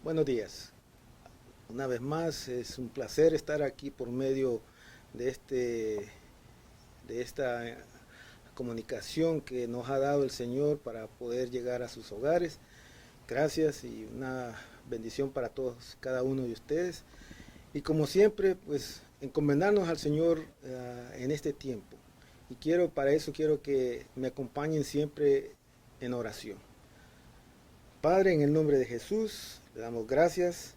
Buenos días. Una vez más, es un placer estar aquí por medio de de esta comunicación que nos ha dado el Señor para poder llegar a sus hogares. Gracias y una bendición para todos, cada uno de ustedes. Y como siempre, pues encomendarnos al Señor en este tiempo. Y para eso quiero que me acompañen siempre en oración. Padre, en el nombre de Jesús, le damos gracias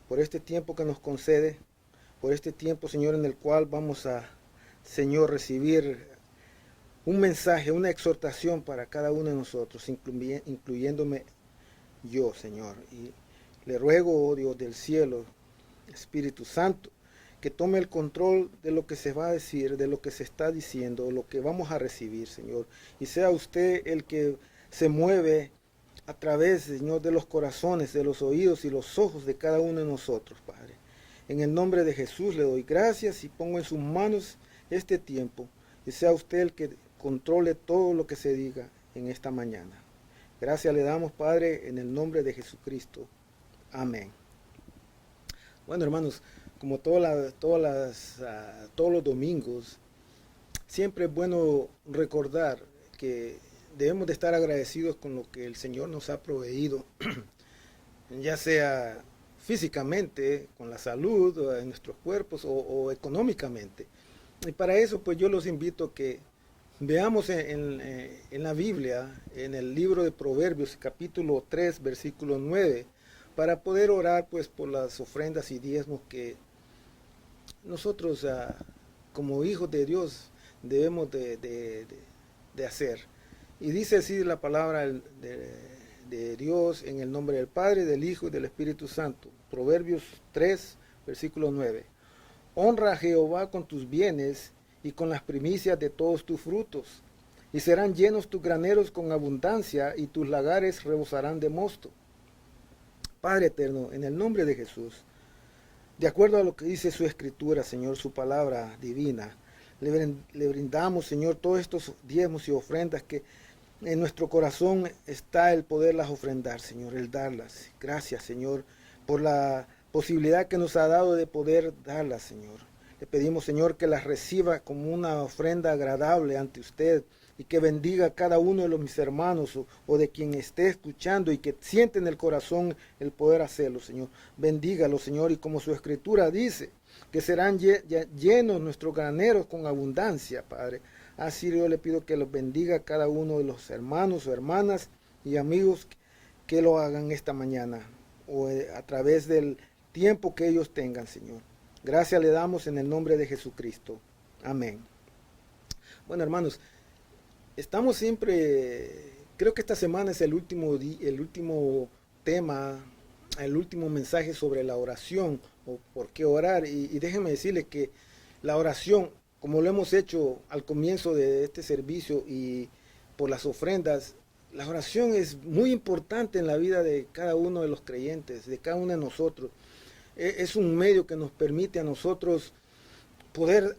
por este tiempo que nos concede, por este tiempo, Señor, en el cual vamos a, Señor, recibir un mensaje, una exhortación para cada uno de nosotros, incluyéndome yo, Señor. Y le ruego, oh Dios del cielo, Espíritu Santo, que tome el control de lo que se va a decir, de lo que se está diciendo, lo que vamos a recibir, Señor. Y sea usted el que se mueve a través, Señor, de los corazones, de los oídos y los ojos de cada uno de nosotros, Padre. En el nombre de Jesús le doy gracias y pongo en sus manos este tiempo. Y sea usted el que controle todo lo que se diga en esta mañana. Gracias le damos, Padre, en el nombre de Jesucristo. Amén. Bueno, hermanos, como todos los domingos, siempre es bueno recordar que debemos de estar agradecidos con lo que el Señor nos ha proveído, ya sea físicamente, con la salud en nuestros cuerpos o económicamente. Y para eso, pues yo los invito a que veamos en la Biblia, en el libro de Proverbios, capítulo 3, versículo 9, para poder orar pues por las ofrendas y diezmos que nosotros como hijos de Dios debemos de hacer. Y dice así la palabra de Dios en el nombre del Padre, del Hijo y del Espíritu Santo. Proverbios 3, versículo 9. Honra a Jehová con tus bienes y con las primicias de todos tus frutos, y serán llenos tus graneros con abundancia, y tus lagares rebosarán de mosto. Padre eterno, en el nombre de Jesús, de acuerdo a lo que dice su escritura, Señor, su palabra divina, le brindamos, Señor, todos estos diezmos y ofrendas que en nuestro corazón está el poderlas ofrendar, Señor, el darlas. Gracias, Señor, por la posibilidad que nos ha dado de poder darlas, Señor. Le pedimos, Señor, que las reciba como una ofrenda agradable ante usted y que bendiga a cada uno de mis hermanos o de quien esté escuchando y que siente en el corazón el poder hacerlo, Señor. Bendígalo, Señor, y como su escritura dice, que serán llenos nuestros graneros con abundancia, Padre. Así yo le pido que los bendiga a cada uno de los hermanos o hermanas y amigos que lo hagan esta mañana o a través del tiempo que ellos tengan, Señor. Gracias le damos en el nombre de Jesucristo. Amén. Bueno, hermanos, estamos siempre, creo que esta semana es el último tema, el último mensaje sobre la oración o por qué orar. Y déjenme decirles que la oración, como lo hemos hecho al comienzo de este servicio y por las ofrendas, la oración es muy importante en la vida de cada uno de los creyentes, de cada uno de nosotros. Es un medio que nos permite a nosotros poder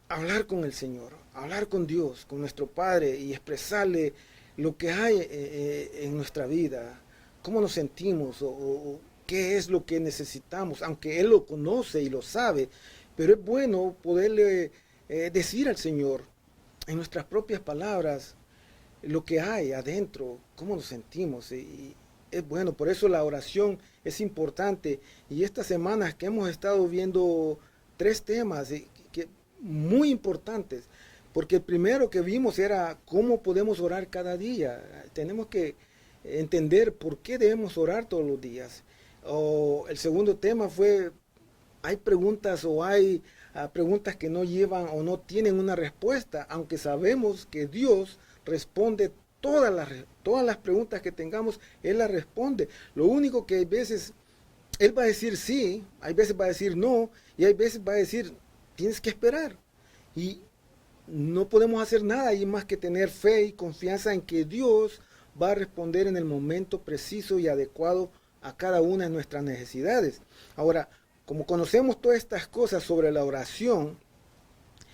hablar con el Señor, hablar con Dios, con nuestro Padre y expresarle lo que hay en nuestra vida, cómo nos sentimos o qué es lo que necesitamos, aunque Él lo conoce y lo sabe, pero es bueno poderle decir al Señor en nuestras propias palabras lo que hay adentro, cómo nos sentimos. Y es bueno, por eso la oración es importante. Y estas semanas que hemos estado viendo tres temas muy importantes, porque el primero que vimos era cómo podemos orar cada día. Tenemos que entender por qué debemos orar todos los días. O el segundo tema fue, hay preguntas o hay preguntas que no llevan o no tienen una respuesta, aunque sabemos que Dios responde todas las preguntas que tengamos, Él las responde. Lo único que hay veces, Él va a decir sí, hay veces va a decir no, y hay veces va a decir, tienes que esperar. Y no podemos hacer nada y más que tener fe y confianza en que Dios va a responder en el momento preciso y adecuado a cada una de nuestras necesidades. Ahora, como conocemos todas estas cosas sobre la oración,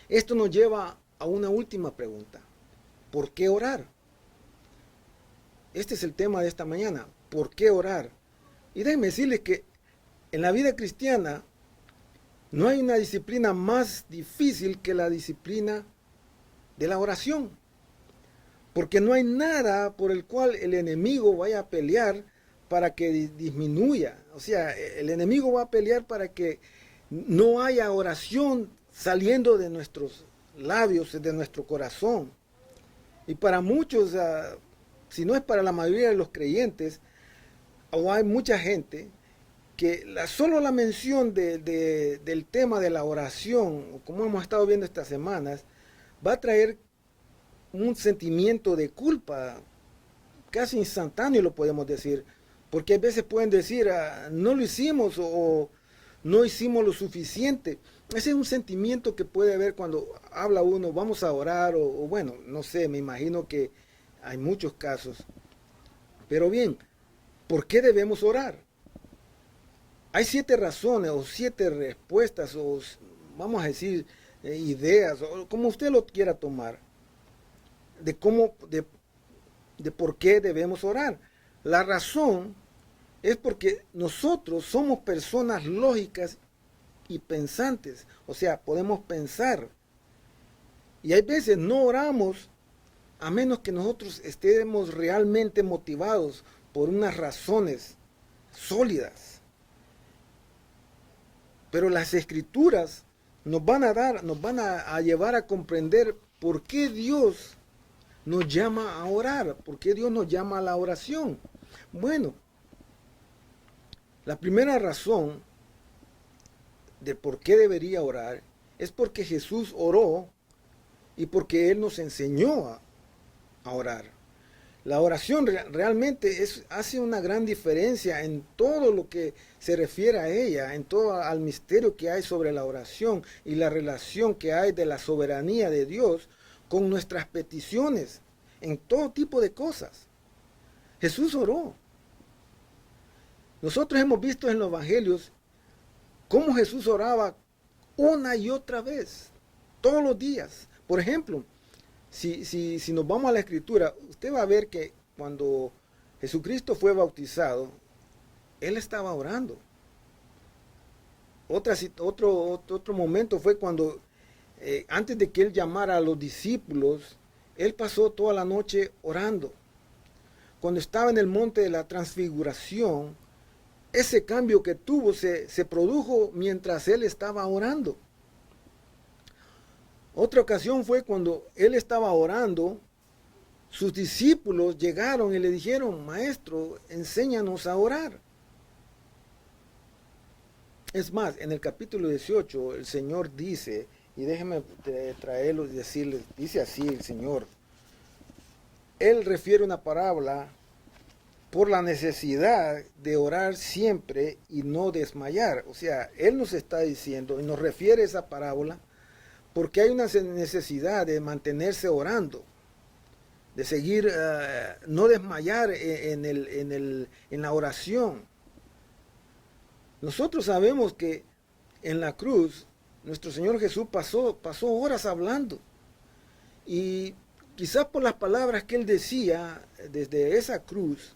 esto nos lleva a una última pregunta. ¿Por qué orar? Este es el tema de esta mañana. ¿Por qué orar? Y déjenme decirles que en la vida cristiana no hay una disciplina más difícil que la disciplina de la oración. Porque no hay nada por el cual el enemigo vaya a pelear para que disminuya. O sea, el enemigo va a pelear para que no haya oración saliendo de nuestros labios, de nuestro corazón. Y para muchos, si no es para la mayoría de los creyentes, o hay mucha gente que solo la mención del tema de la oración, como hemos estado viendo estas semanas, va a traer un sentimiento de culpa casi instantáneo, lo podemos decir, porque a veces pueden decir, no lo hicimos o no hicimos lo suficiente. Ese es un sentimiento que puede haber cuando habla uno, vamos a orar, o bueno, no sé, me imagino que hay muchos casos. Pero bien, ¿por qué debemos orar? Hay 7 razones o 7 respuestas, o vamos a decir, ideas, o como usted lo quiera tomar, de por qué debemos orar. La razón es porque nosotros somos personas lógicas y pensantes, o sea, podemos pensar. Y hay veces no oramos a menos que nosotros estemos realmente motivados por unas razones sólidas. Pero las escrituras nos van a llevar a comprender por qué Dios nos llama a orar, por qué Dios nos llama a la oración. Bueno, la primera razón de por qué debería orar es porque Jesús oró y porque Él nos enseñó a orar. La oración realmente hace una gran diferencia en todo lo que se refiere a ella, en todo al misterio que hay sobre la oración y la relación que hay de la soberanía de Dios con nuestras peticiones, en todo tipo de cosas. Jesús oró. Nosotros hemos visto en los evangelios cómo Jesús oraba una y otra vez, todos los días. Por ejemplo, si nos vamos a la escritura, usted va a ver que cuando Jesucristo fue bautizado, Él estaba orando. Otro momento fue cuando, antes de que Él llamara a los discípulos, Él pasó toda la noche orando. Cuando estaba en el monte de la transfiguración, ese cambio que tuvo se produjo mientras Él estaba orando. Otra ocasión fue cuando Él estaba orando, sus discípulos llegaron y le dijeron, Maestro, enséñanos a orar. Es más, en el capítulo 18 el Señor dice, y déjenme traerlo y decirles, dice así el Señor, Él refiere una parábola por la necesidad de orar siempre y no desmayar. O sea, Él nos está diciendo y nos refiere esa parábola porque hay una necesidad de mantenerse orando, de seguir, no desmayar en la oración. Nosotros sabemos que en la cruz nuestro Señor Jesús pasó horas hablando. Y quizás por las palabras que Él decía desde esa cruz,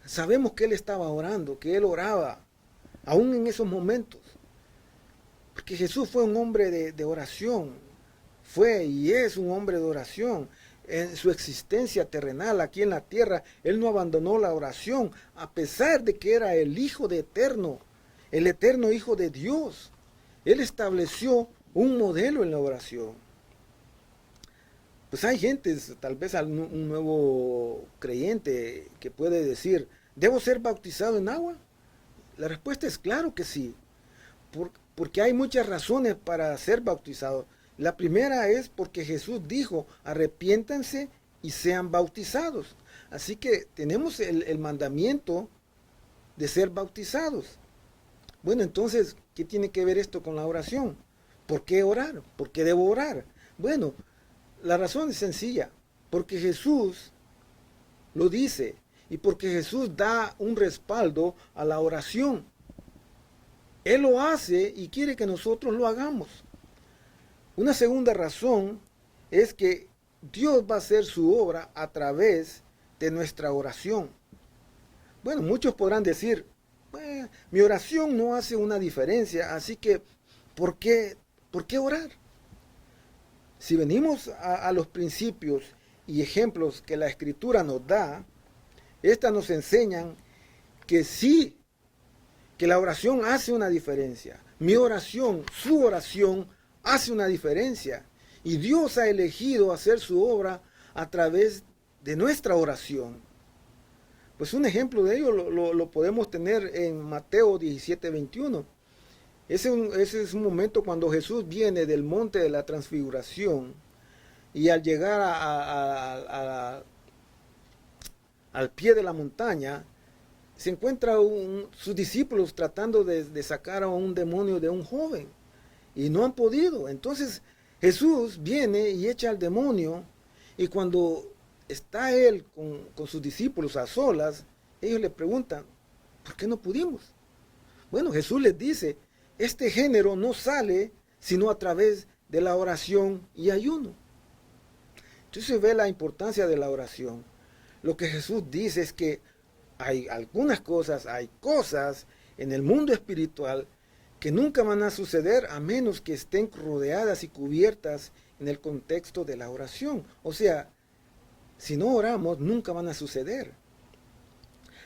sabemos que Él estaba orando, que Él oraba, aún en esos momentos. Porque Jesús fue un hombre de oración, fue y es un hombre de oración. En su existencia terrenal aquí en la tierra, Él no abandonó la oración, a pesar de que era el Hijo de Eterno, el eterno Hijo de Dios. Él estableció un modelo en la oración. Pues hay gente, tal vez un nuevo creyente, que puede decir, ¿debo ser bautizado en agua? La respuesta es claro que sí, porque hay muchas razones para ser bautizado. La primera es porque Jesús dijo, arrepiéntanse y sean bautizados. Así que tenemos el mandamiento de ser bautizados. Bueno, entonces, ¿qué tiene que ver esto con la oración? ¿Por qué orar? ¿Por qué debo orar? Bueno, la razón es sencilla, porque Jesús lo dice y porque Jesús da un respaldo a la oración. Él lo hace y quiere que nosotros lo hagamos. Una segunda razón es que Dios va a hacer su obra a través de nuestra oración. Bueno, muchos podrán decir, mi oración no hace una diferencia, así que por qué orar? Si venimos a los principios y ejemplos que la Escritura nos da, estas nos enseñan que sí, que la oración hace una diferencia. Mi oración, su oración, hace una diferencia. Y Dios ha elegido hacer su obra a través de nuestra oración. Pues un ejemplo de ello lo podemos tener en Mateo 17:21. Ese es un momento cuando Jesús viene del monte de la transfiguración y al llegar al pie de la montaña, se encuentra sus discípulos tratando de sacar a un demonio de un joven y no han podido. Entonces Jesús viene y echa al demonio, y cuando está él con sus discípulos a solas, ellos le preguntan, ¿por qué no pudimos? Bueno, Jesús les dice, este género no sale sino a través de la oración y ayuno. Entonces se ve la importancia de la oración. Lo que Jesús dice es que hay cosas en el mundo espiritual que nunca van a suceder a menos que estén rodeadas y cubiertas en el contexto de la oración. O sea, si no oramos, nunca van a suceder.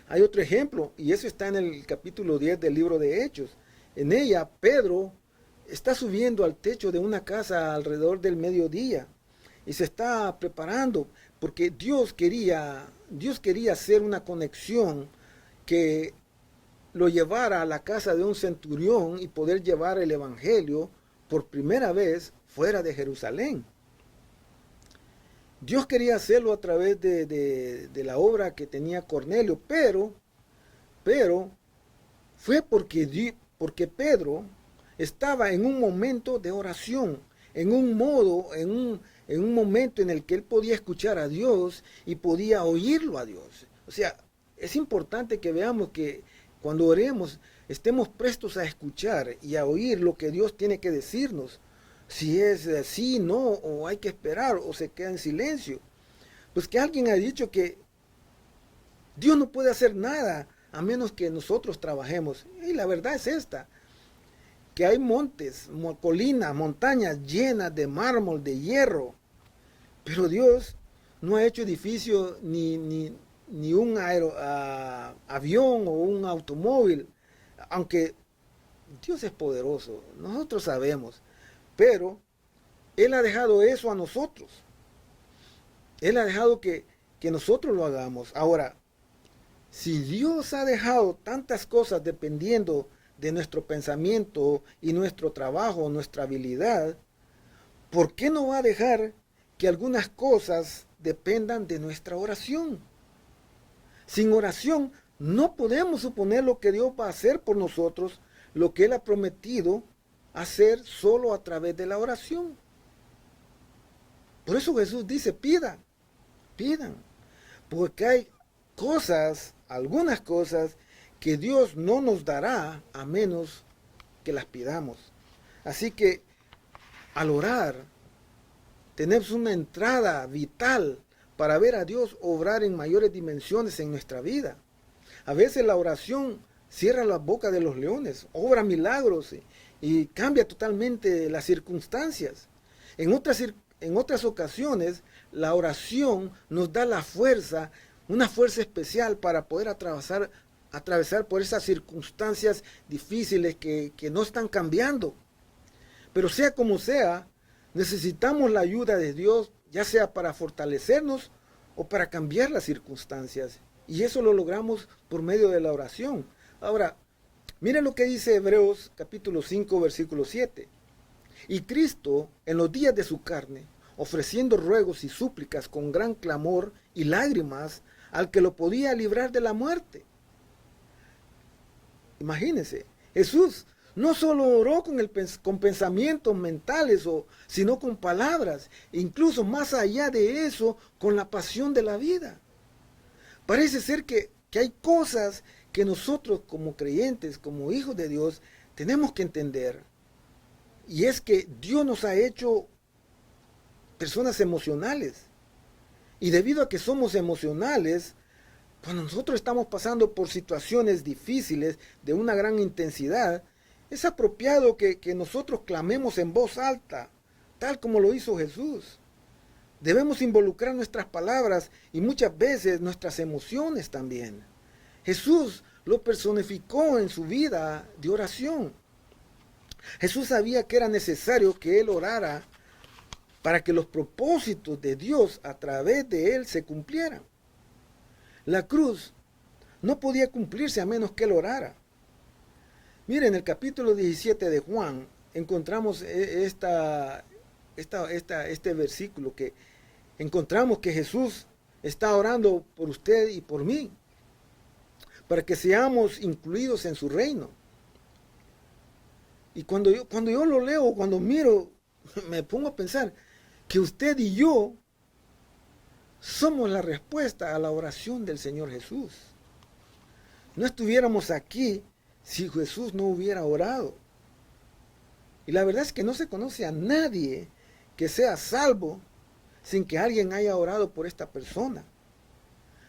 Hay otro ejemplo, y eso está en el capítulo 10 del libro de Hechos. En ella, Pedro está subiendo al techo de una casa alrededor del mediodía y se está preparando porque Dios quería hacer una conexión que lo llevara a la casa de un centurión y poder llevar el evangelio por primera vez fuera de Jerusalén. Dios quería hacerlo a través de la obra que tenía Cornelio, pero fue porque Pedro estaba en un momento de oración, en un momento en el que él podía escuchar a Dios y podía oírlo a Dios. O sea, es importante que veamos que cuando oremos estemos prestos a escuchar y a oír lo que Dios tiene que decirnos. Si es sí, no, o hay que esperar, o se queda en silencio. Pues que alguien ha dicho que Dios no puede hacer nada a menos que nosotros trabajemos. Y la verdad es esta, que hay montes, colinas, montañas llenas de mármol, de hierro, pero Dios no ha hecho edificio ni un avión o un automóvil, aunque Dios es poderoso, nosotros sabemos, pero Él ha dejado eso a nosotros. Él ha dejado que nosotros lo hagamos. Ahora, si Dios ha dejado tantas cosas dependiendo de nuestro pensamiento y nuestro trabajo, nuestra habilidad, ¿por qué no va a dejar que algunas cosas dependan de nuestra oración? Sin oración no podemos suponer lo que Dios va a hacer por nosotros, lo que Él ha prometido hacer solo a través de la oración. Por eso Jesús dice, pidan, porque hay algunas cosas que Dios no nos dará a menos que las pidamos. Así que al orar tenemos una entrada vital para ver a Dios obrar en mayores dimensiones en nuestra vida. A veces la oración cierra la boca de los leones, obra milagros y cambia totalmente las circunstancias. En otras ocasiones, la oración nos da la fuerza, una fuerza especial para poder atravesar por esas circunstancias difíciles que no están cambiando. Pero sea como sea, necesitamos la ayuda de Dios, ya sea para fortalecernos o para cambiar las circunstancias. Y eso lo logramos por medio de la oración. Ahora, miren lo que dice Hebreos capítulo 5, versículo 7. Y Cristo, en los días de su carne, ofreciendo ruegos y súplicas con gran clamor y lágrimas al que lo podía librar de la muerte. Imagínense, Jesús no solo oró con pensamientos mentales, sino con palabras, incluso más allá de eso, con la pasión de la vida. Parece ser que hay cosas que nosotros como creyentes, como hijos de Dios, tenemos que entender. Y es que Dios nos ha hecho personas emocionales. Y debido a que somos emocionales, Cuando nosotros estamos pasando por situaciones difíciles de una gran intensidad, es apropiado que nosotros clamemos en voz alta, tal como lo hizo Jesús. Debemos involucrar nuestras palabras y muchas veces nuestras emociones también. Jesús lo personificó en su vida de oración. Jesús sabía que era necesario que él orara para que los propósitos de Dios a través de él se cumplieran. La cruz no podía cumplirse a menos que él orara. Miren, en el capítulo 17 de Juan encontramos este versículo que encontramos que Jesús está orando por usted y por mí, para que seamos incluidos en su reino. Y cuando yo lo leo, cuando miro, me pongo a pensar que usted y yo somos la respuesta a la oración del Señor Jesús. No estuviéramos aquí si Jesús no hubiera orado. Y la verdad es que no se conoce a nadie que sea salvo sin que alguien haya orado por esta persona.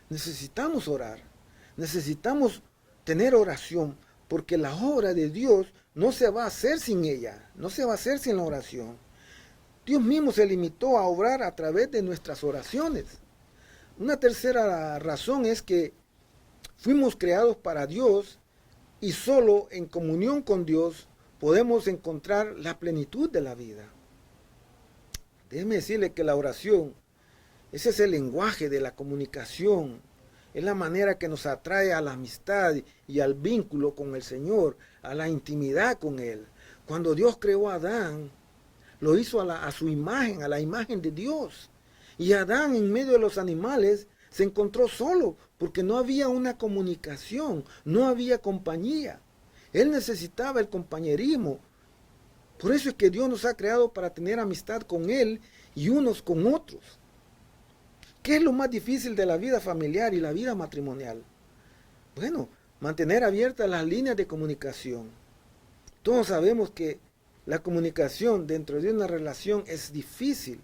Necesitamos orar, necesitamos tener oración, porque la obra de Dios no se va a hacer sin ella, no se va a hacer sin la oración. Dios mismo se limitó a obrar a través de nuestras oraciones. Una tercera razón es que fuimos creados para Dios y solo en comunión con Dios podemos encontrar la plenitud de la vida. Déjeme decirle que la oración, ese es el lenguaje de la comunicación, es la manera que nos atrae a la amistad y al vínculo con el Señor, a la intimidad con Él. Cuando Dios creó a Adán, lo hizo a su imagen, a la imagen de Dios. Y Adán, en medio de los animales, se encontró solo porque no había una comunicación, no había compañía. Él necesitaba el compañerismo. Por eso es que Dios nos ha creado para tener amistad con Él y unos con otros. ¿Qué es lo más difícil de la vida familiar y la vida matrimonial? Bueno, mantener abiertas las líneas de comunicación. Todos sabemos que la comunicación dentro de una relación es difícil.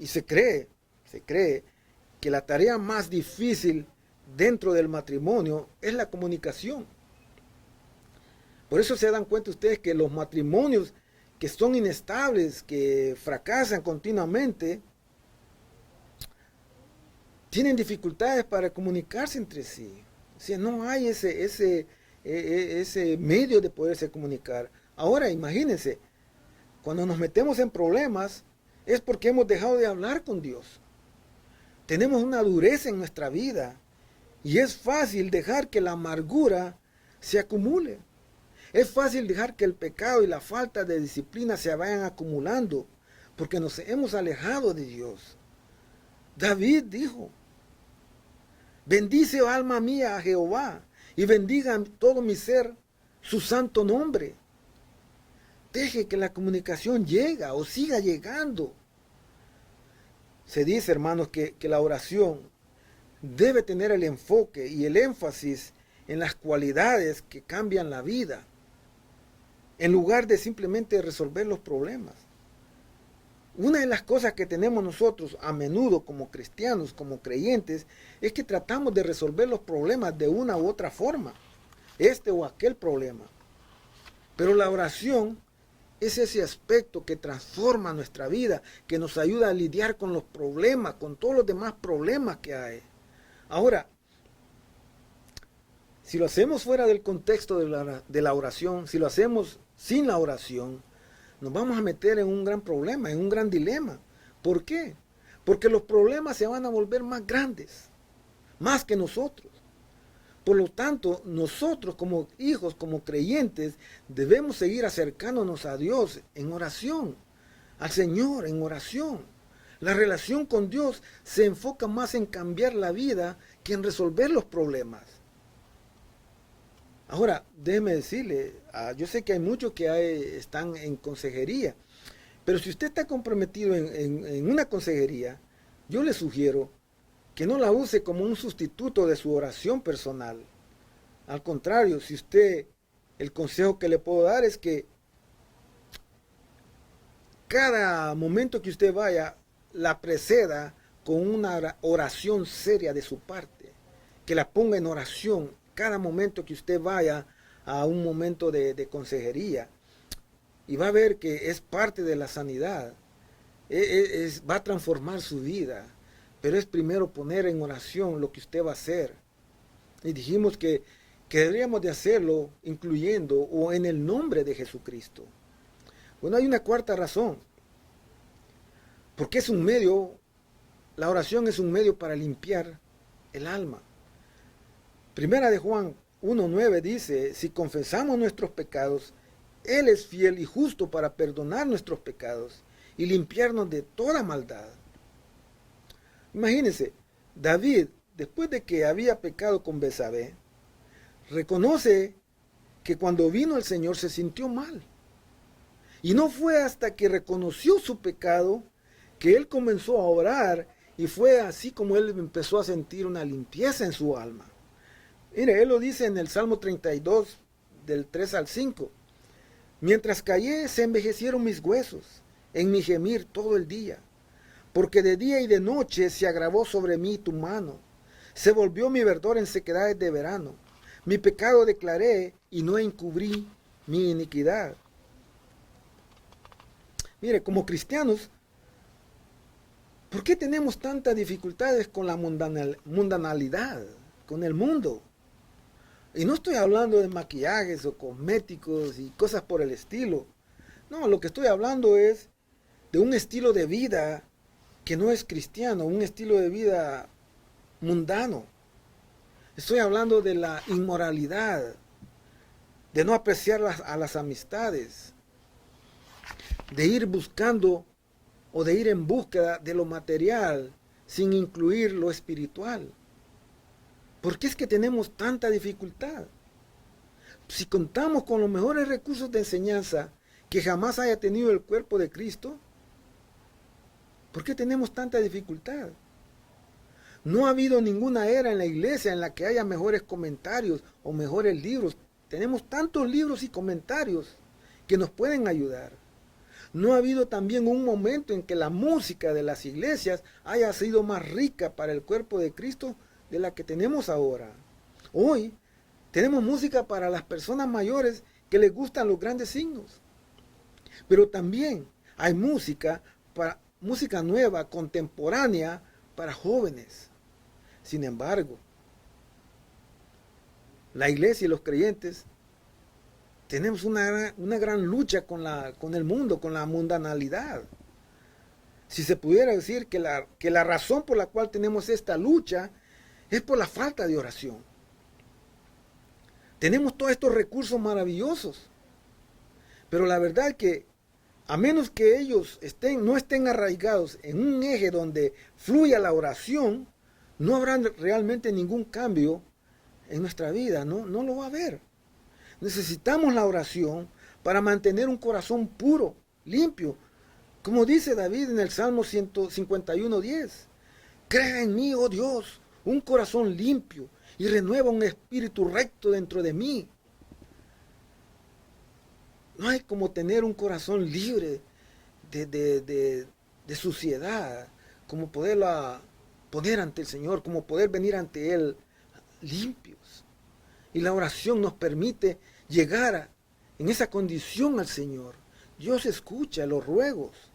Y se cree que la tarea más difícil dentro del matrimonio es la comunicación. Por eso se dan cuenta ustedes que los matrimonios que son inestables, que fracasan continuamente, tienen dificultades para comunicarse entre sí. O sea, no hay ese medio de poderse comunicar. Ahora, imagínense, cuando nos metemos en problemas, es porque hemos dejado de hablar con Dios. Tenemos una dureza en nuestra vida y es fácil dejar que la amargura se acumule. Es fácil dejar que el pecado y la falta de disciplina se vayan acumulando porque nos hemos alejado de Dios. David dijo, bendice, oh alma mía, a Jehová, y bendiga todo mi ser su santo nombre. Deje que la comunicación llegue o siga llegando. Se dice, hermanos, que la oración debe tener el enfoque y el énfasis en las cualidades que cambian la vida, en lugar de simplemente resolver los problemas. Una de las cosas que tenemos nosotros a menudo como cristianos, como creyentes, es que tratamos de resolver los problemas de una u otra forma, este o aquel problema. Pero la oración es ese aspecto que transforma nuestra vida, que nos ayuda a lidiar con los problemas, con todos los demás problemas que hay. Ahora, si lo hacemos fuera del contexto de la oración, si lo hacemos sin la oración, nos vamos a meter en un gran problema, en un gran dilema. ¿Por qué? Porque los problemas se van a volver más grandes, más que nosotros. Por lo tanto, nosotros como hijos, como creyentes, debemos seguir acercándonos a Dios en oración, al Señor en oración. La relación con Dios se enfoca más en cambiar la vida que en resolver los problemas. Ahora, déjeme decirle, yo sé que hay muchos que están en consejería, pero si usted está comprometido en una consejería, yo le sugiero que no la use como un sustituto de su oración personal. Al contrario, el consejo que le puedo dar es que cada momento que usted vaya, la preceda con una oración seria de su parte. que la ponga en oración cada momento que usted vaya a un momento de consejería. Y va a ver que es parte de la sanidad. Va a transformar su vida. Pero es primero poner en oración lo que usted va a hacer. Y dijimos que deberíamos de hacerlo incluyendo o en el nombre de Jesucristo. Bueno, hay una cuarta razón. Porque es un medio, la oración es un medio para limpiar el alma. Primera de Juan 1:9 dice, si confesamos nuestros pecados, Él es fiel y justo para perdonar nuestros pecados y limpiarnos de toda maldad. Imagínense, David, después de que había pecado con Betsabé, reconoce que cuando vino el Señor se sintió mal. Y no fue hasta que reconoció su pecado que él comenzó a orar, y fue así como él empezó a sentir una limpieza en su alma. Mire, él lo dice en el Salmo 32, del 3 al 5. Mientras callé, se envejecieron mis huesos, en mi gemir todo el día. Porque de día y de noche se agravó sobre mí tu mano. Se volvió mi verdor en sequedades de verano. Mi pecado declaré y no encubrí mi iniquidad. Mire, como cristianos, ¿por qué tenemos tantas dificultades con la mundanalidad, con el mundo? Y no estoy hablando de maquillajes o cosméticos y cosas por el estilo. No, lo que estoy hablando es de un estilo de vida que no es cristiano, un estilo de vida mundano. Estoy hablando de la inmoralidad, de no apreciar a las amistades, de ir buscando o de ir en búsqueda de lo material sin incluir lo espiritual. ¿Por qué es que tenemos tanta dificultad? Si contamos con los mejores recursos de enseñanza que jamás haya tenido el cuerpo de Cristo, ¿por qué tenemos tanta dificultad? No ha habido ninguna era en la iglesia en la que haya mejores comentarios o mejores libros. Tenemos tantos libros y comentarios que nos pueden ayudar. No ha habido también un momento en que la música de las iglesias haya sido más rica para el cuerpo de Cristo de la que tenemos ahora. Hoy tenemos música para las personas mayores que les gustan los grandes signos. Pero también hay música nueva, contemporánea, para jóvenes. Sin embargo, la iglesia y los creyentes tenemos una gran lucha con el mundo, con la mundanalidad. Si se pudiera decir que la razón por la cual tenemos esta lucha es por la falta de oración. Tenemos todos estos recursos maravillosos, pero la verdad es que a menos que ellos no estén arraigados en un eje donde fluya la oración, no habrá realmente ningún cambio en nuestra vida, no lo va a haber. Necesitamos la oración para mantener un corazón puro, limpio. Como dice David en el Salmo 151:10. Crea en mí, oh Dios, un corazón limpio y renueva un espíritu recto dentro de mí. No hay como tener un corazón libre de suciedad, como poderla poner ante el Señor, como poder venir ante Él limpios. Y la oración nos permite llegar en esa condición al Señor. Dios escucha los ruegos.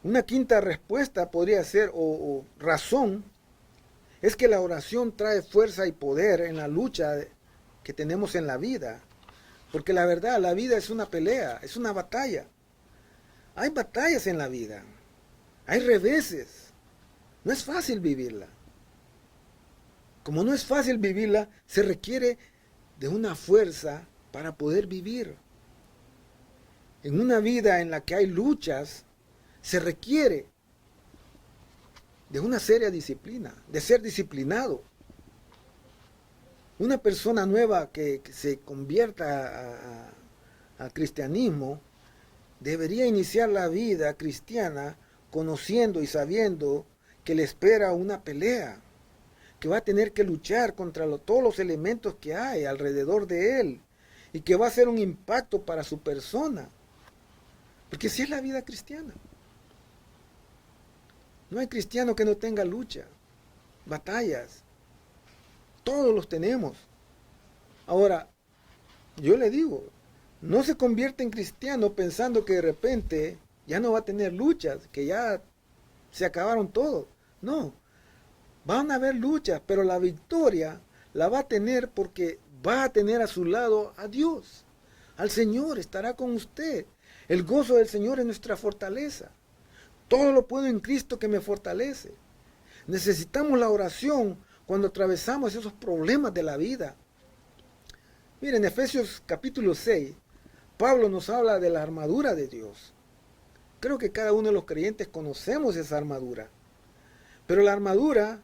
Una quinta respuesta podría ser, o razón, es que la oración trae fuerza y poder en la lucha que tenemos en la vida. Porque la verdad, la vida es una pelea, es una batalla. Hay batallas en la vida, hay reveses. No es fácil vivirla. Como no es fácil vivirla, se requiere de una fuerza para poder vivir. En una vida en la que hay luchas, se requiere de una seria disciplina, de ser disciplinado. Una persona nueva que se convierta al cristianismo debería iniciar la vida cristiana conociendo y sabiendo que le espera una pelea, que va a tener que luchar contra todos los elementos que hay alrededor de él y que va a ser un impacto para su persona. Porque así es la vida cristiana. No hay cristiano que no tenga lucha, batallas. Todos los tenemos. Ahora, yo le digo, no se convierte en cristiano pensando que de repente ya no va a tener luchas, que ya se acabaron todo. No, van a haber luchas, pero la victoria la va a tener porque va a tener a su lado a Dios. Al Señor estará con usted. El gozo del Señor es nuestra fortaleza. Todo lo puedo en Cristo que me fortalece. Necesitamos la oración cuando atravesamos esos problemas de la vida. Miren, en Efesios capítulo 6, Pablo nos habla de la armadura de Dios. Creo que cada uno de los creyentes conocemos esa armadura. Pero la armadura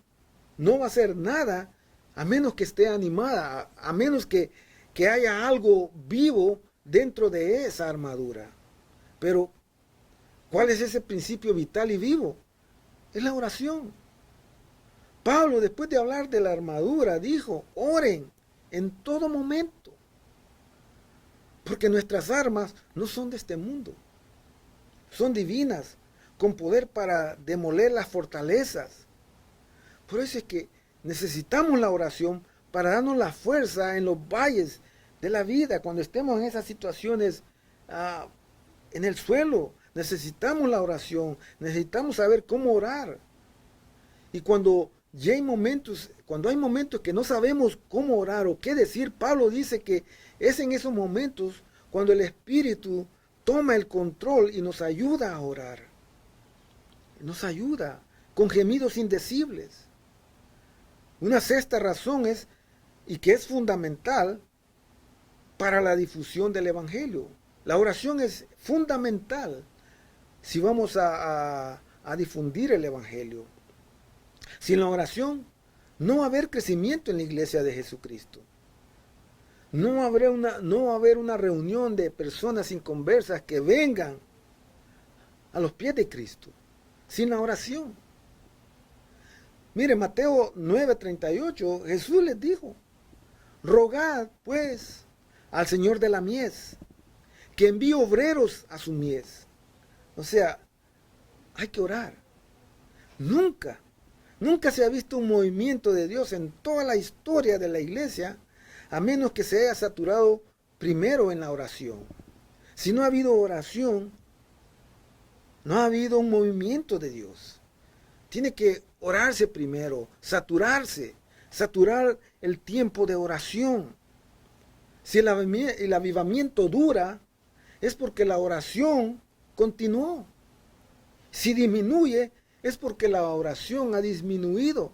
no va a hacer nada a menos que esté animada, a menos que haya algo vivo dentro de esa armadura. Pero, ¿cuál es ese principio vital y vivo? Es la oración. Pablo, después de hablar de la armadura, dijo, oren en todo momento. Porque nuestras armas no son de este mundo. Son divinas, con poder para demoler las fortalezas. Por eso es que necesitamos la oración para darnos la fuerza en los valles de la vida, cuando estemos en esas situaciones en el suelo. Necesitamos la oración, necesitamos saber cómo orar. Y cuando hay momentos que no sabemos cómo orar o qué decir, Pablo dice que es en esos momentos cuando el Espíritu toma el control y nos ayuda a orar. Nos ayuda con gemidos indecibles. Una sexta razón es, y que es fundamental para la difusión del Evangelio. La oración es fundamental si vamos a difundir el Evangelio. Sin la oración no va a haber crecimiento en la iglesia de Jesucristo. No va a haber una reunión de personas inconversas que vengan a los pies de Cristo sin la oración. Mire, Mateo 9:38, Jesús les dijo, rogad pues al Señor de la mies, que envíe obreros a su mies. O sea, hay que orar. Nunca se ha visto un movimiento de Dios en toda la historia de la iglesia, a menos que se haya saturado primero en la oración. Si no ha habido oración, no ha habido un movimiento de Dios. Tiene que orarse primero, saturar el tiempo de oración. Si el avivamiento dura, es porque la oración continuó. Si disminuye, es porque la oración ha disminuido.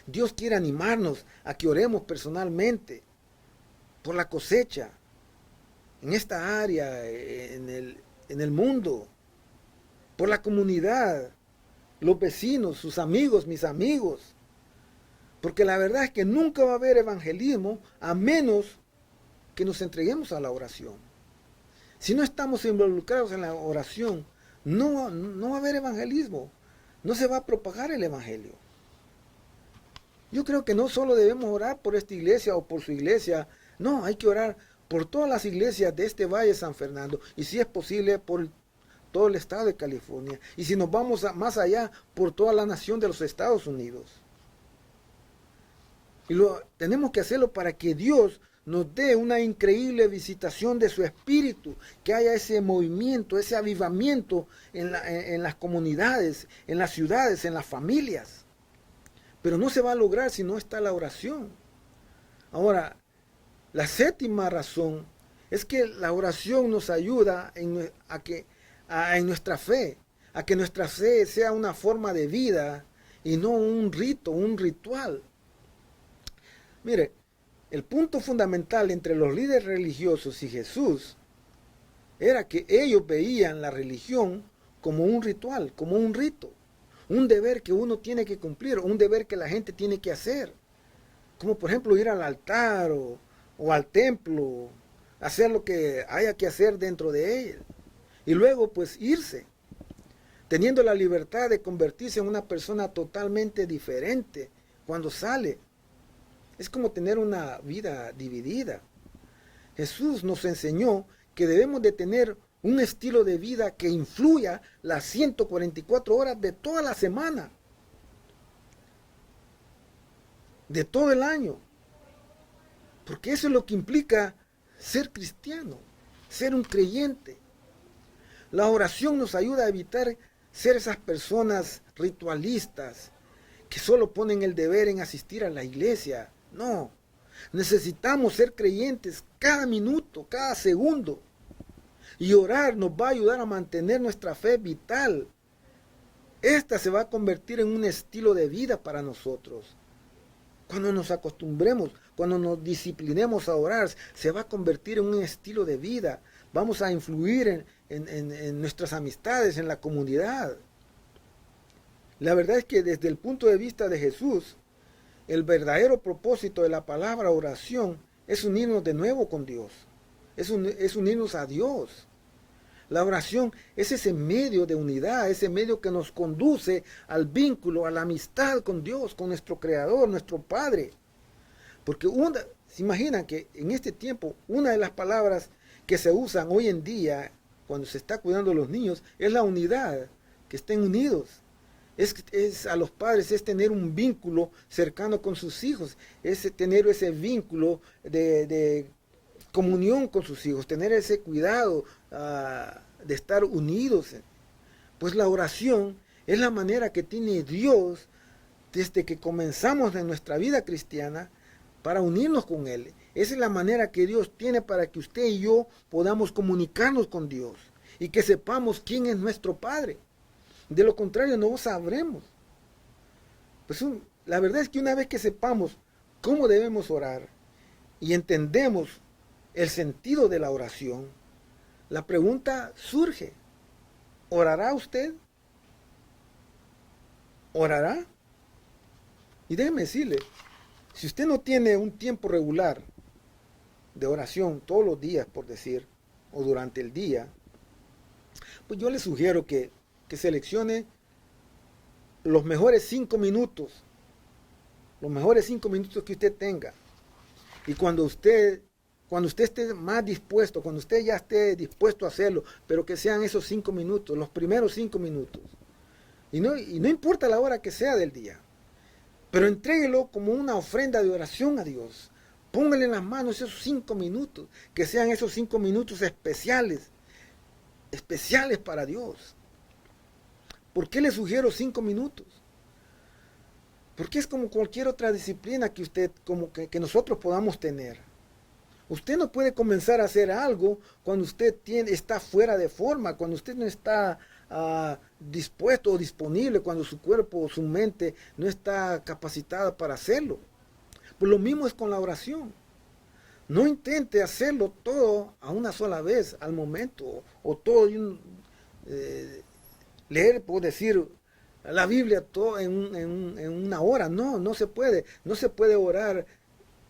Dios quiere animarnos a que oremos personalmente por la cosecha, en esta área, en el mundo, por la comunidad, los vecinos, sus amigos, mis amigos. Porque la verdad es que nunca va a haber evangelismo a menos que nos entreguemos a la oración. Si no estamos involucrados en la oración, no va a haber evangelismo. No se va a propagar el evangelio. Yo creo que no solo debemos orar por esta iglesia o por su iglesia. No, hay que orar por todas las iglesias de este Valle de San Fernando. Y si es posible, por todo el estado de California. Y si nos vamos más allá, por toda la nación de los Estados Unidos. Y tenemos que hacerlo para que Dios nos dé una increíble visitación de su espíritu, que haya ese movimiento, ese avivamiento en las comunidades, en las ciudades, en las familias. Pero no se va a lograr si no está la oración. Ahora, la séptima razón es que la oración nos ayuda en nuestra fe, a que nuestra fe sea una forma de vida y no un rito, un ritual. Mire, el punto fundamental entre los líderes religiosos y Jesús era que ellos veían la religión como un ritual, como un rito, un deber que uno tiene que cumplir, un deber que la gente tiene que hacer, como por ejemplo ir al altar o al templo, hacer lo que haya que hacer dentro de él, y luego pues irse, teniendo la libertad de convertirse en una persona totalmente diferente cuando sale. Es como tener una vida dividida. Jesús nos enseñó que debemos de tener un estilo de vida que influya las 144 horas de toda la semana. de todo el año. Porque eso es lo que implica ser cristiano, ser un creyente. La oración nos ayuda a evitar ser esas personas ritualistas que solo ponen el deber en asistir a la iglesia. No, necesitamos ser creyentes cada minuto, cada segundo. Y orar nos va a ayudar a mantener nuestra fe vital. Esta se va a convertir en un estilo de vida para nosotros. Cuando nos acostumbremos, cuando nos disciplinemos a orar, se va a convertir en un estilo de vida. Vamos a influir en nuestras amistades, en la comunidad. La verdad es que desde el punto de vista de Jesús, el verdadero propósito de la palabra oración es unirnos de nuevo con Dios. Es unirnos a Dios. La oración es ese medio de unidad, ese medio que nos conduce al vínculo, a la amistad con Dios, con nuestro Creador, nuestro Padre. Porque se imaginan que en este tiempo, una de las palabras que se usan hoy en día, cuando se está cuidando a los niños, es la unidad, que estén unidos. Es a los padres, es tener un vínculo cercano con sus hijos, es tener ese vínculo de comunión con sus hijos, tener ese cuidado de estar unidos. Pues la oración es la manera que tiene Dios desde que comenzamos en nuestra vida cristiana para unirnos con Él. Esa es la manera que Dios tiene para que usted y yo podamos comunicarnos con Dios y que sepamos quién es nuestro Padre. De lo contrario no sabremos. Pues la verdad es que una vez que sepamos cómo debemos orar y entendemos el sentido de la oración, la pregunta surge: ¿orará usted? ¿Orará? Y déjeme decirle, si usted no tiene un tiempo regular de oración todos los días, por decir, o durante el día, pues yo le sugiero que seleccione los mejores 5 minutos, que usted tenga. Y cuando usted esté más dispuesto, cuando usted ya esté dispuesto a hacerlo, pero que sean esos 5 minutos, los primeros 5 minutos. Y no importa la hora que sea del día, pero entréguelo como una ofrenda de oración a Dios. Póngale en las manos esos 5 minutos, que sean esos 5 minutos especiales para Dios. ¿Por qué le sugiero 5 minutos? Porque es como cualquier otra disciplina que nosotros podamos tener. Usted no puede comenzar a hacer algo cuando usted está fuera de forma, cuando usted no está dispuesto o disponible, cuando su cuerpo o su mente no está capacitada para hacerlo. Pues lo mismo es con la oración. No intente hacerlo todo a una sola vez, al momento, o todo leer, por decir, la Biblia todo en una hora. No se puede. No se puede orar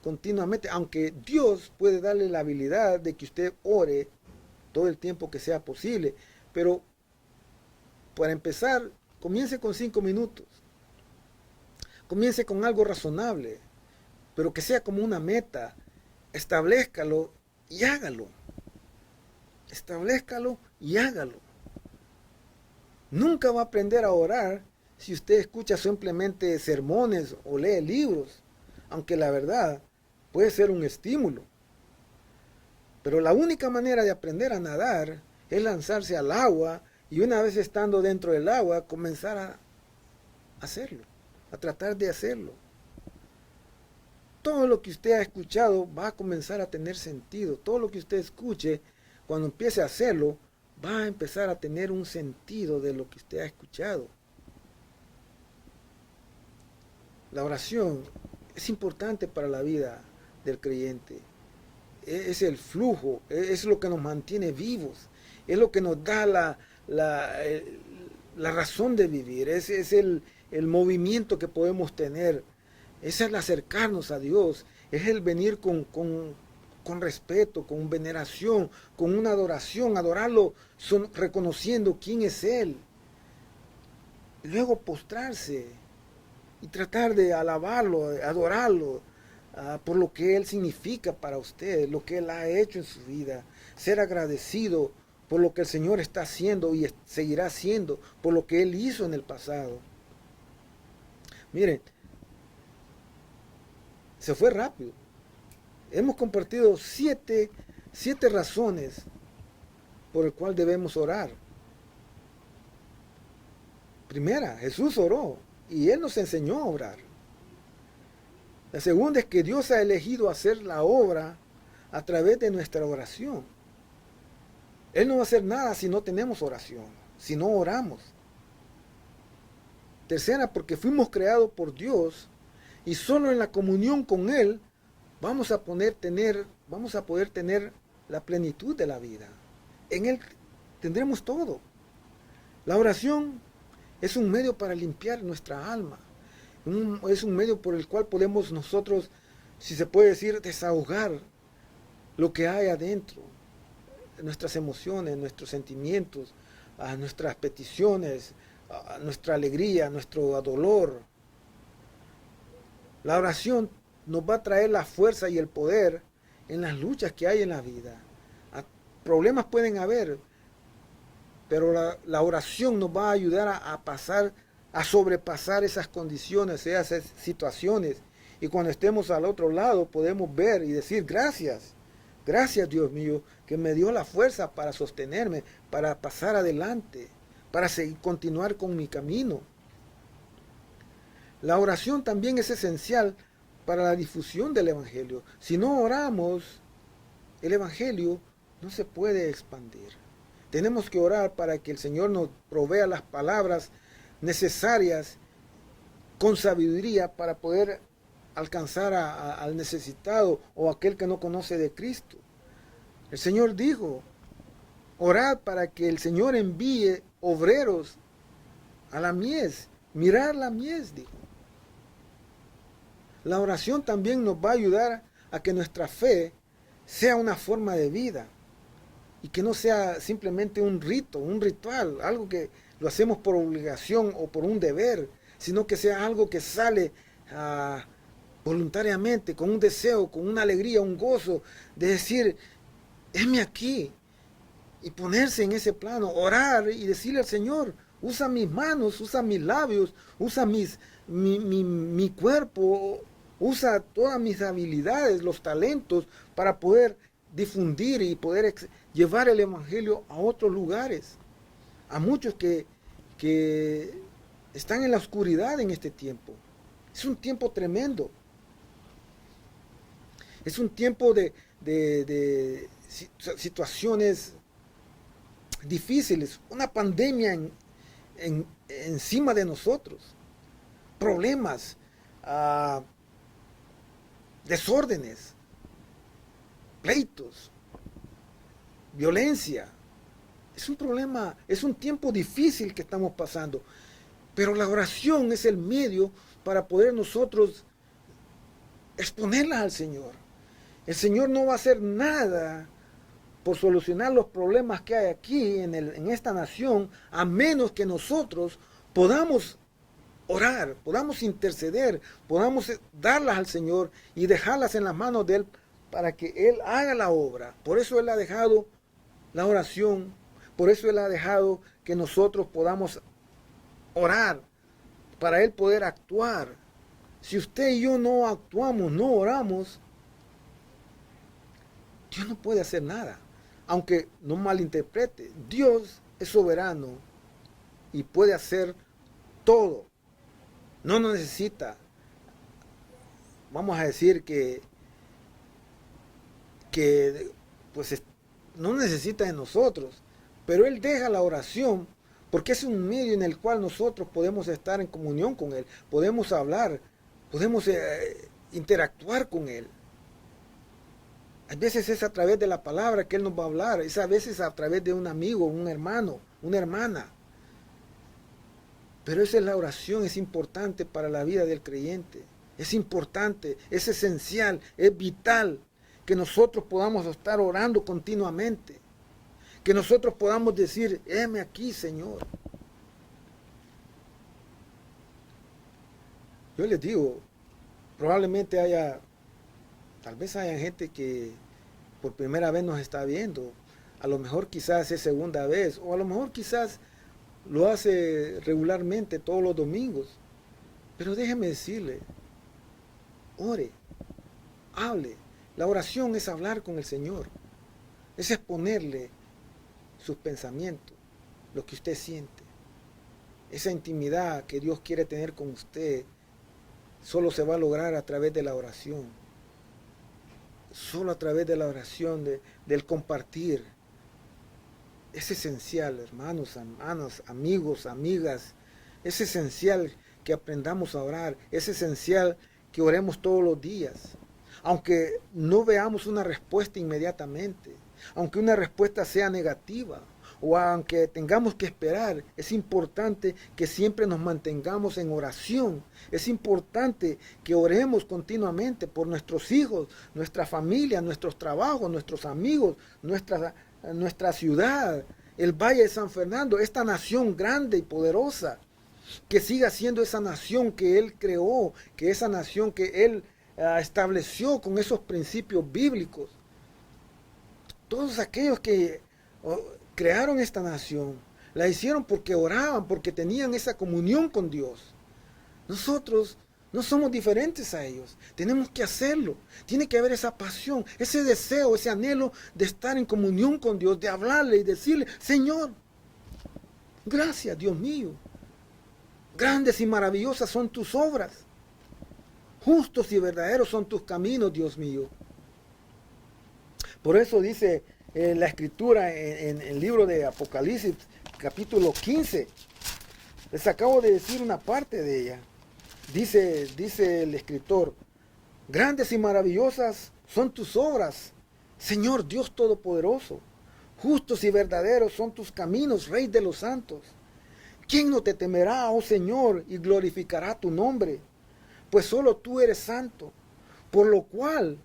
continuamente, aunque Dios puede darle la habilidad de que usted ore todo el tiempo que sea posible. Pero para empezar, comience con 5 minutos. Comience con algo razonable, pero que sea como una meta. Establezcalo y hágalo. Establezcalo y hágalo. Nunca va a aprender a orar si usted escucha simplemente sermones o lee libros, aunque la verdad puede ser un estímulo. Pero la única manera de aprender a nadar es lanzarse al agua y una vez estando dentro del agua comenzar a hacerlo, a tratar de hacerlo. Todo lo que usted ha escuchado va a comenzar a tener sentido. Todo lo que usted escuche, cuando empiece a hacerlo, va a empezar a tener un sentido de lo que usted ha escuchado. La oración es importante para la vida del creyente. Es el flujo, es lo que nos mantiene vivos, es lo que nos da la razón de vivir, es el movimiento que podemos tener, es el acercarnos a Dios, es el venir con respeto, con veneración, con una adoración, adorarlo reconociendo quién es Él. Luego postrarse y tratar de alabarlo, adorarlo por lo que Él significa para usted, lo que Él ha hecho en su vida. Ser agradecido por lo que el Señor está haciendo y seguirá haciendo, por lo que Él hizo en el pasado. Miren, Se fue rápido. Hemos compartido siete razones por el cual debemos orar. Primera, Jesús oró y Él nos enseñó a orar. La segunda es que Dios ha elegido hacer la obra a través de nuestra oración. Él no va a hacer nada si no tenemos oración, si no oramos. Tercera, porque fuimos creados por Dios y solo en la comunión con Él vamos a poder tener la plenitud de la vida. En Él tendremos todo. La oración es un medio para limpiar nuestra alma. Es un medio por el cual podemos nosotros, si se puede decir, desahogar lo que hay adentro. Nuestras emociones, nuestros sentimientos, nuestras peticiones, nuestra alegría, nuestro dolor. La oración nos va a traer la fuerza y el poder en las luchas que hay en la vida. Problemas pueden haber, pero la oración nos va a ayudar a sobrepasar esas condiciones, esas situaciones. Y cuando estemos al otro lado podemos ver y decir gracias. Gracias, Dios mío, que me dio la fuerza para sostenerme, para pasar adelante, para continuar con mi camino. La oración también es esencial para la difusión del Evangelio. Si no oramos, el Evangelio no se puede expandir. Tenemos que orar para que el Señor nos provea las palabras necesarias con sabiduría para poder alcanzar al necesitado o aquel que no conoce de Cristo. El Señor dijo, orad para que el Señor envíe obreros a la mies, mirar la mies, dijo. La oración también nos va a ayudar a que nuestra fe sea una forma de vida y que no sea simplemente un rito, un ritual, algo que lo hacemos por obligación o por un deber, sino que sea algo que sale voluntariamente, con un deseo, con una alegría, un gozo, de decir, heme aquí, y ponerse en ese plano, orar y decirle al Señor, usa mis manos, usa mis labios, usa mi cuerpo, usa todas mis habilidades, los talentos, para poder difundir y poder llevar el Evangelio a otros lugares, a muchos que están en la oscuridad en este tiempo. Es un tiempo tremendo. Es un tiempo de situaciones difíciles, una pandemia encima de nosotros, problemas, desórdenes, pleitos, violencia. Es un problema, es un tiempo difícil que estamos pasando, pero la oración es el medio para poder nosotros exponerla al Señor. El Señor no va a hacer nada por solucionar los problemas que hay aquí en esta nación, a menos que nosotros podamos orar, podamos interceder, podamos darlas al Señor y dejarlas en las manos de Él para que Él haga la obra. Por eso Él ha dejado la oración, por eso Él ha dejado que nosotros podamos orar, para Él poder actuar. Si usted y yo no actuamos, no oramos, Dios no puede hacer nada. Aunque no malinterprete, Dios es soberano y puede hacer todo. No nos necesita, vamos a decir que pues no necesita de nosotros, pero Él deja la oración porque es un medio en el cual nosotros podemos estar en comunión con Él, podemos hablar, podemos interactuar con Él. A veces es a través de la palabra que Él nos va a hablar, es a veces a través de un amigo, un hermano, una hermana. Pero esa es la oración, es importante para la vida del creyente. Es importante, es esencial, es vital que nosotros podamos estar orando continuamente. Que nosotros podamos decir, heme aquí, Señor. Yo les digo, probablemente tal vez haya gente que por primera vez nos está viendo. A lo mejor quizás es segunda vez, o a lo mejor quizás lo hace regularmente todos los domingos. Pero déjeme decirle, ore, hable. La oración es hablar con el Señor. Es exponerle sus pensamientos, lo que usted siente. Esa intimidad que Dios quiere tener con usted solo se va a lograr a través de la oración. Solo a través de la oración, del compartir. Es esencial, hermanos, hermanas, amigos, amigas. Es esencial que aprendamos a orar. Es esencial que oremos todos los días. Aunque no veamos una respuesta inmediatamente, aunque una respuesta sea negativa, o aunque tengamos que esperar, es importante que siempre nos mantengamos en oración. Es importante que oremos continuamente por nuestros hijos, nuestra familia, nuestros trabajos, nuestros amigos, nuestra ciudad, el Valle de San Fernando, esta nación grande y poderosa, que siga siendo esa nación que Él creó, que esa nación que Él estableció con esos principios bíblicos. Todos aquellos que crearon esta nación, la hicieron porque oraban, porque tenían esa comunión con Dios. Nosotros no somos diferentes a ellos, tenemos que hacerlo. Tiene que haber esa pasión, ese deseo, ese anhelo de estar en comunión con Dios, de hablarle y decirle: Señor, gracias, Dios mío. Grandes y maravillosas son tus obras. Justos y verdaderos son tus caminos, Dios mío. Por eso dice la Escritura en el libro de Apocalipsis, capítulo 15. Les acabo de decir una parte de ella. Dice el escritor: grandes y maravillosas son tus obras, Señor Dios Todopoderoso. Justos y verdaderos son tus caminos, Rey de los santos. ¿Quién no te temerá, oh Señor, y glorificará tu nombre? Pues solo tú eres santo, por lo cual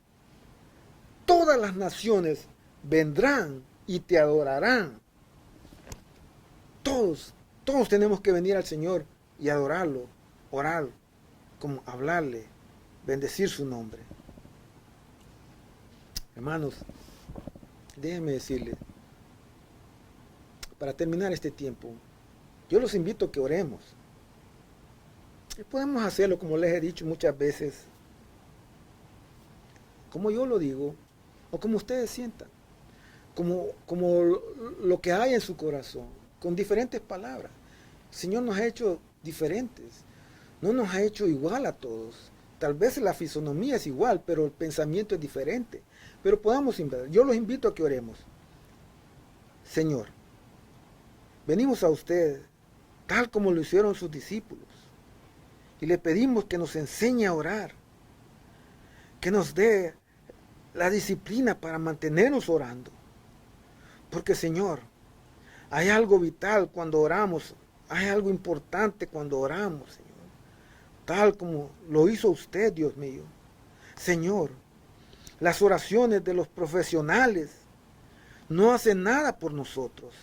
todas las naciones vendrán y te adorarán. Todos tenemos que venir al Señor y adorarlo, orar, como hablarle, bendecir su nombre. Hermanos, déjenme decirles, para terminar este tiempo, yo los invito a que oremos. Y podemos hacerlo, como les he dicho muchas veces, como yo lo digo, o como ustedes sientan, como lo que hay en su corazón, con diferentes palabras. El Señor nos ha hecho diferentes, no nos ha hecho igual a todos. Tal vez la fisonomía es igual, pero el pensamiento es diferente. Pero podamos invitar. Yo los invito a que oremos. Señor, venimos a usted tal como lo hicieron sus discípulos, y le pedimos que nos enseñe a orar, que nos dé la disciplina para mantenernos orando. Porque, Señor, hay algo vital cuando oramos, hay algo importante cuando oramos, Señor, tal como lo hizo usted, Dios mío. Señor, las oraciones de los profesionales no hacen nada por nosotros.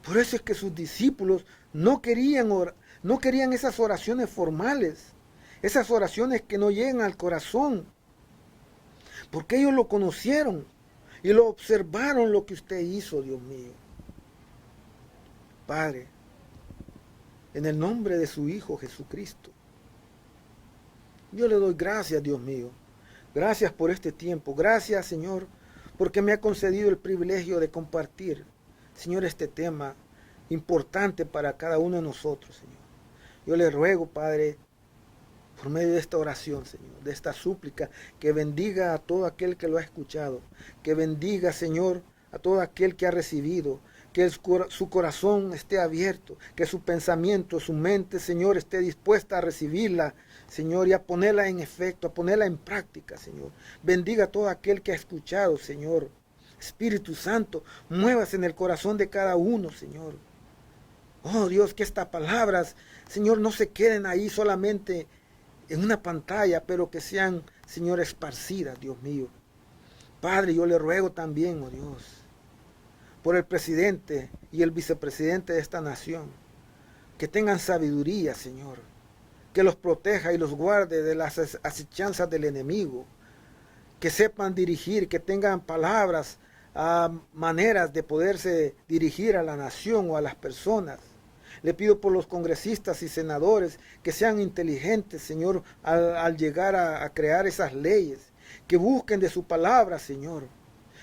Por eso es que sus discípulos no querían esas oraciones formales, esas oraciones que no llegan al corazón, porque ellos lo conocieron y lo observaron lo que usted hizo, Dios mío. Padre, en el nombre de su Hijo Jesucristo, yo le doy gracias, Dios mío. Gracias por este tiempo. Gracias, Señor, porque me ha concedido el privilegio de compartir, Señor, este tema importante para cada uno de nosotros, Señor. Yo le ruego, Padre, por medio de esta oración, Señor, de esta súplica, que bendiga a todo aquel que lo ha escuchado, que bendiga, Señor, a todo aquel que ha recibido, que su corazón esté abierto, que su pensamiento, su mente, Señor, esté dispuesta a recibirla, Señor, y a ponerla en efecto, a ponerla en práctica, Señor. Bendiga a todo aquel que ha escuchado, Señor. Espíritu Santo, muévase en el corazón de cada uno, Señor. Oh Dios, que estas palabras, Señor, no se queden ahí solamente en una pantalla, pero que sean, Señor, esparcidas, Dios mío. Padre, yo le ruego también, oh Dios, por el presidente y el vicepresidente de esta nación, que tengan sabiduría, Señor, que los proteja y los guarde de las acechanzas del enemigo, que sepan dirigir, que tengan palabras, maneras de poderse dirigir a la nación o a las personas. Le pido por los congresistas y senadores que sean inteligentes, Señor, al llegar a crear esas leyes, que busquen de su palabra, Señor.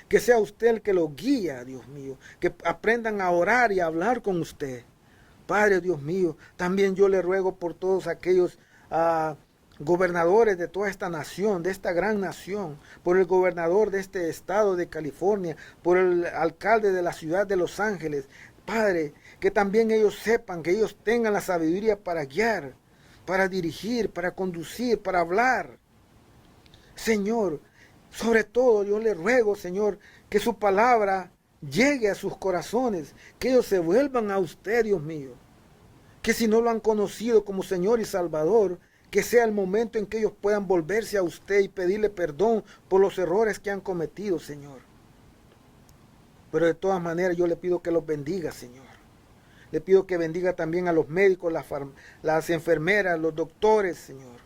Que sea usted el que los guía, Dios mío. Que aprendan a orar y a hablar con usted. Padre, Dios mío, también yo le ruego por todos aquellos gobernadores de toda esta nación, de esta gran nación, por el gobernador de este estado de California, por el alcalde de la ciudad de Los Ángeles. Padre, que también ellos sepan, que ellos tengan la sabiduría para guiar, para dirigir, para conducir, para hablar. Señor, sobre todo yo le ruego, Señor, que su palabra llegue a sus corazones, que ellos se vuelvan a usted, Dios mío. Que si no lo han conocido como Señor y Salvador, que sea el momento en que ellos puedan volverse a usted y pedirle perdón por los errores que han cometido, Señor. Pero de todas maneras yo le pido que los bendiga, Señor. Le pido que bendiga también a los médicos, las enfermeras, los doctores, Señor.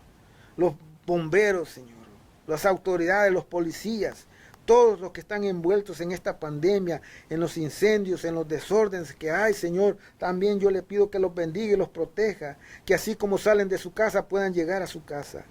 Los bomberos, Señor. Las autoridades, los policías. Todos los que están envueltos en esta pandemia, en los incendios, en los desórdenes que hay, Señor, también yo le pido que los bendiga y los proteja, que así como salen de su casa puedan llegar a su casa.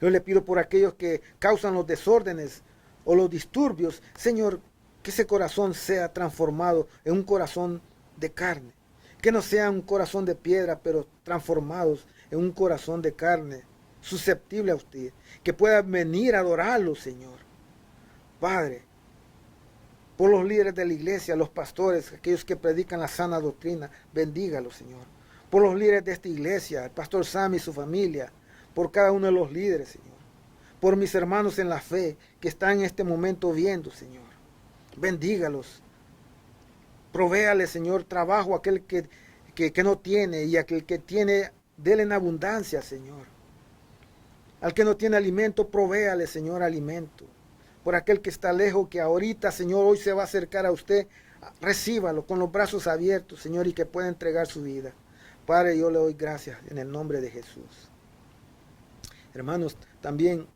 Yo le pido por aquellos que causan los desórdenes o los disturbios, Señor, que ese corazón sea transformado en un corazón de carne, que no sea un corazón de piedra, pero transformados en un corazón de carne, susceptible a usted, que pueda venir a adorarlo, Señor. Padre, por los líderes de la iglesia, los pastores, aquellos que predican la sana doctrina, bendígalos, Señor. Por los líderes de esta iglesia, el pastor Sam y su familia, por cada uno de los líderes, Señor. Por mis hermanos en la fe que están en este momento viendo, Señor. Bendígalos. Provéale, Señor, trabajo a aquel que no tiene y a aquel que tiene, déle en abundancia, Señor. Al que no tiene alimento, provéale, Señor, alimento. Por aquel que está lejos, que ahorita, Señor, hoy se va a acercar a usted, recíbalo con los brazos abiertos, Señor, y que pueda entregar su vida. Padre, yo le doy gracias en el nombre de Jesús. Hermanos, también,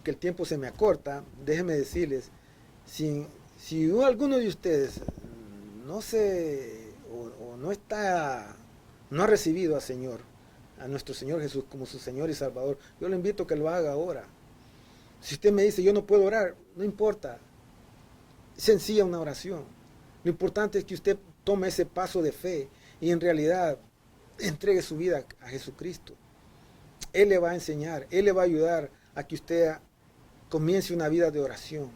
que el tiempo se me acorta, déjenme decirles, si alguno de ustedes no ha recibido al Señor, a nuestro Señor Jesús como su Señor y Salvador, yo le invito a que lo haga ahora. Si usted me dice, yo no puedo orar, no importa. Es sencilla una oración. Lo importante es que usted tome ese paso de fe y en realidad entregue su vida a Jesucristo. Él le va a enseñar, Él le va a ayudar a que usted comience una vida de oración.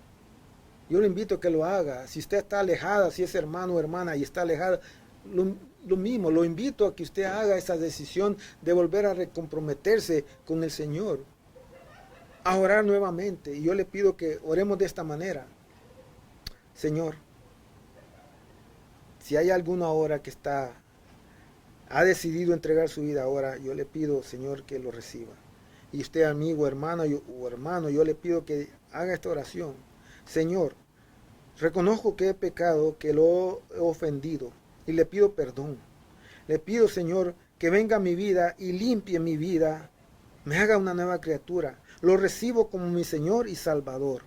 Yo le invito a que lo haga. Si usted está alejada, si es hermano o hermana y está alejada, lo mismo, lo invito a que usted haga esa decisión de volver a recomprometerse con el Señor. A orar nuevamente. Y yo le pido que oremos de esta manera. Señor, si hay alguno ahora que ha decidido entregar su vida ahora, yo le pido, Señor, que lo reciba. Y usted, amigo, hermano, yo le pido que haga esta oración. Señor, reconozco que he pecado, que lo he ofendido y le pido perdón. Le pido, Señor, que venga a mi vida y limpie mi vida, me haga una nueva criatura. Lo recibo como mi Señor y Salvador.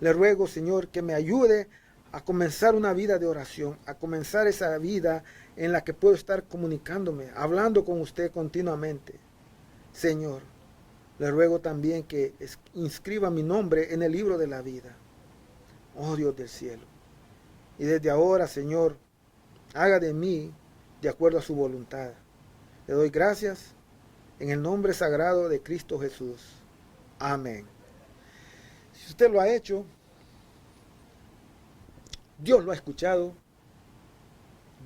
Le ruego, Señor, que me ayude a comenzar una vida de oración, a comenzar esa vida en la que puedo estar comunicándome, hablando con usted continuamente. Señor, le ruego también que inscriba mi nombre en el libro de la vida. Oh Dios del cielo. Y desde ahora, Señor, haga de mí de acuerdo a su voluntad. Le doy gracias en el nombre sagrado de Cristo Jesús. Amén. Si usted lo ha hecho, Dios lo ha escuchado,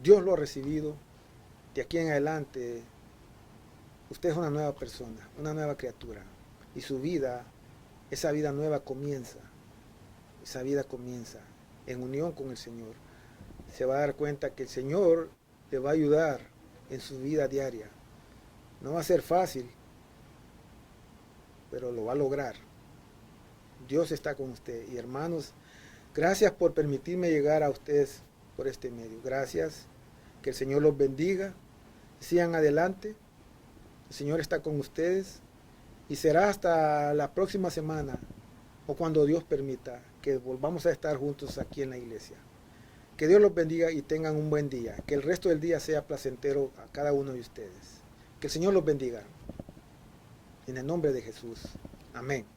Dios lo ha recibido. De aquí en adelante, usted es una nueva persona, una nueva criatura. Y su vida, esa vida nueva comienza. Esa vida comienza en unión con el Señor. Se va a dar cuenta que el Señor le va a ayudar en su vida diaria. No va a ser fácil, pero lo va a lograr. Dios está con usted. Y hermanos, gracias por permitirme llegar a ustedes por este medio. Gracias. Que el Señor los bendiga. Sigan adelante. El Señor está con ustedes. Y será hasta la próxima semana, o cuando Dios permita, que volvamos a estar juntos aquí en la iglesia. Que Dios los bendiga y tengan un buen día. Que el resto del día sea placentero a cada uno de ustedes. Que el Señor los bendiga. En el nombre de Jesús. Amén.